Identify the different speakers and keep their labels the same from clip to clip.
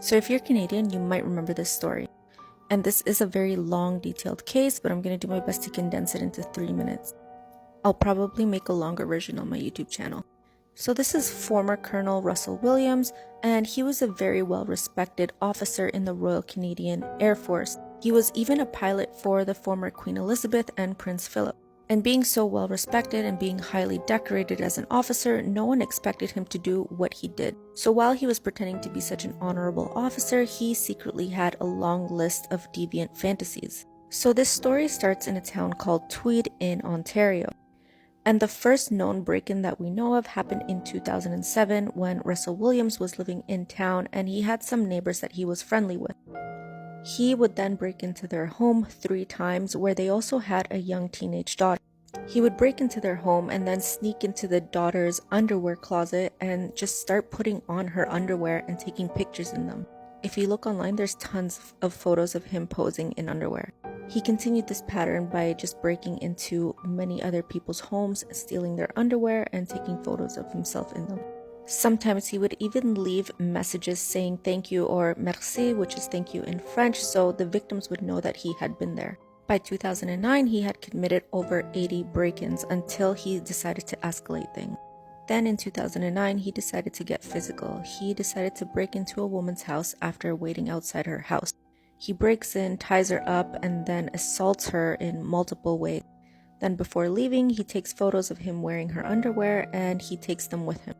Speaker 1: So if you're Canadian, you might remember this story. And this is a very long, detailed case, but I'm going to do my best to condense it into 3 minutes. I'll probably make a longer version on my YouTube channel. So this is former Colonel Russell Williams, and he was a very well-respected officer in the Royal Canadian Air Force. He was even a pilot for the former Queen Elizabeth and Prince Philip. And being so well respected and being highly decorated as an officer, no one expected him to do what he did. So while he was pretending to be such an honorable officer, he secretly had a long list of deviant fantasies. So this story starts in a town called Tweed in Ontario. And the first known break-in that we know of happened in 2007 when Russell Williams was living in town and he had some neighbors that he was friendly with. He would then break into their home 3 times, where they also had a young teenage daughter. He would break into their home and then sneak into the daughter's underwear closet and just start putting on her underwear and taking pictures in them. If you look online, there's tons of photos of him posing in underwear. He continued this pattern by just breaking into many other people's homes, stealing their underwear, and taking photos of himself in them. Sometimes he would even leave messages saying thank you or merci, which is thank you in French, so the victims would know that he had been there. By 2009, he had committed over 80 break-ins until he decided to escalate things. Then in 2009, he decided to get physical. He decided to break into a woman's house after waiting outside her house. He breaks in, ties her up, and then assaults her in multiple ways. Then before leaving, he takes photos of him wearing her underwear and he takes them with him.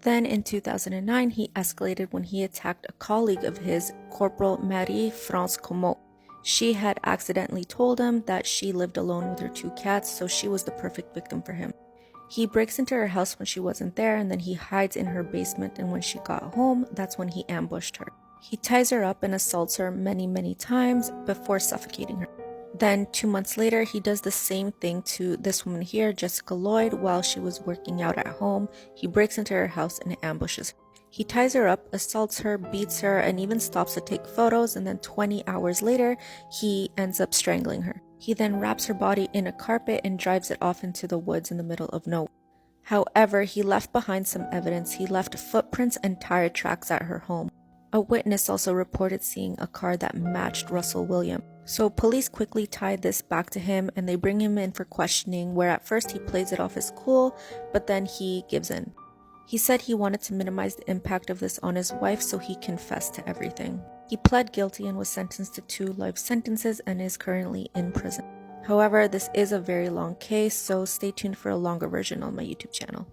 Speaker 1: Then in 2009, he escalated when he attacked a colleague of his, Corporal Marie-France Comeau. She had accidentally told him that she lived alone with her 2 cats, so she was the perfect victim for him. He breaks into her house when she wasn't there, and then he hides in her basement, and when she got home, that's when he ambushed her. He ties her up and assaults her many times before suffocating her. Then 2 months later, he does the same thing to this woman here, Jessica Lloyd, while she was working out at home. He breaks into her house and ambushes her. He ties her up, assaults her, beats her, and even stops to take photos, and then 20 hours later, he ends up strangling her. He then wraps her body in a carpet and drives it off into the woods in the middle of nowhere. However, he left behind some evidence. He left footprints and tire tracks at her home. A witness also reported seeing a car that matched Russell Williams. So police quickly tied this back to him and they bring him in for questioning, where at first he plays it off as cool, but then he gives in. He said he wanted to minimize the impact of this on his wife, so he confessed to everything. He pled guilty and was sentenced to 2 life sentences and is currently in prison. However, this is a very long case, so stay tuned for a longer version on my YouTube channel.